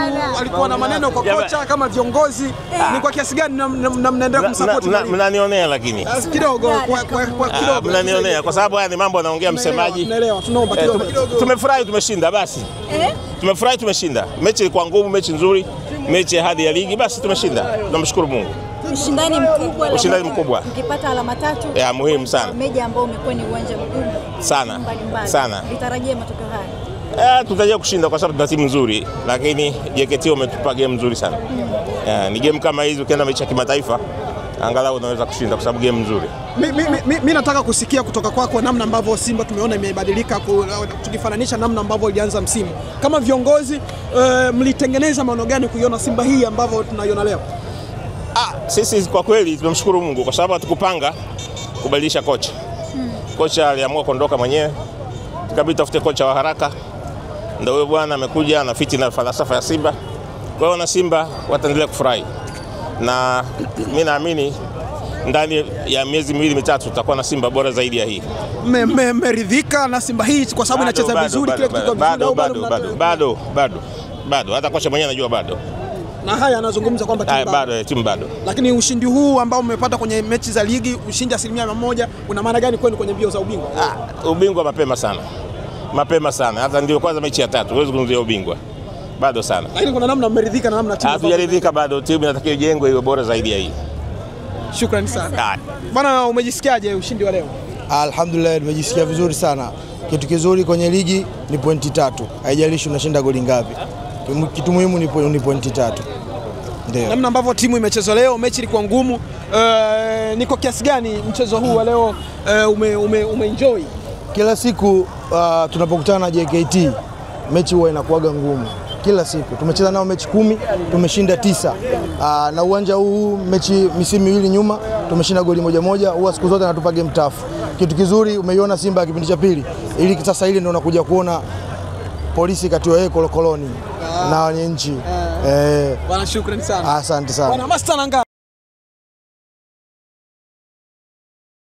watu walikuwa na maneno kwa kocha kama viongozi, ni kwa kiasi gani mnaendelea kumsupport? Mnanionea lakini kidogo kwa kidogo mnanionea kwa sababu haya ni mambo anaongea msemaji. Naelewa, tunaomba kidogo. Tumefurahi tumeshinda basi. Tumefurahi tumeshinda. Mechi ilikuwa ngumu, mechi nzuri, mechi ya hadhi ya ligi, basi tumeshinda. Tunamshukuru Mungu. Ushindani mkubwa. Ushindani mkubwa. Mkipata alama 3. Ya muhimu sana. Mechi ambayo umekuwa ni uwanja mgumu sana. Sana. Litarajia matokeo haya. Tutarajia kushinda kwa sababu tuna timu nzuri, lakini JKT umetupa game nzuri sana. Ni game kama hizo ukienda mechi ya kimataifa angalau unaweza kushinda kwa sababu game nzuri. Mimi nataka kusikia kutoka kwako namna ambavyo Simba tumeona imebadilika, tukifananisha namna ambavyo ilianza msimu. Kama viongozi mlitengeneza maono gani kuiona Simba hii ambavyo tunaiona leo? Sisi kwa kweli tunamshukuru Mungu kwa sababu hatukupanga kubadilisha kocha. Kocha aliamua kuondoka mwenyewe. Tukabidi tafute kocha wa haraka. Ndio huyo bwana amekuja na fiti na falsafa ya Simba. Kwa hiyo na Simba wataendelea kufurahi. Na mimi naamini ndani ya miezi miwili mitatu tutakuwa na Simba bora zaidi ya hii. Mmeridhika na Simba hii kwa sababu inacheza vizuri, kile kitu bado hata kocha mwenyewe anajua bado. Na haya anazungumza kwamba timu bado. Lakini ushindi huu ambao umepata kwenye mechi za ligi, ushindi 100%, una maana gani kwenu kwenye mbio za ubingwa? Ubingwa mapema sana. Mapema sana. Hata ndio kwanza mechi ya 3. Huwezi kuzungumzia ubingwa. Bado sana. Lakini kuna namna mmeridhika na namna timu. Hatujaridhika bado, timu inatakiwa ijengwe iwe bora zaidi ya hii. Shukrani sana. Bwana, umejisikiaje ushindi wa leo? Alhamdulillah, nimejisikia vizuri sana. Kitu kizuri kwenye ligi ni pointi 3. Haijalishi unashinda goli ngapi. Kitu muhimu ni pointi 3. Ndio. Namna ambavyo timu imecheza leo, mechi ilikuwa ngumu. Ni kwa kiasi gani mchezo huu wa leo umeenjoy? Kila siku tunapokutana na JKT, mechi huwa inakuwaga ngumu. Kila siku tumecheza nao mechi 10, tumeshinda 9. Na uwanja huu misimu miwili nyuma tumeshinda goli 1-1, huwa siku zote anatupa game tough. Kitu kizuri umeiona Simba ya kipindi cha pili, ili sasa ile ndio unakuja kuona polisi katiwa yeye koloni na wenye nchi. Bwana, shukrani sana. Asante sana. Bwana Master Nanga.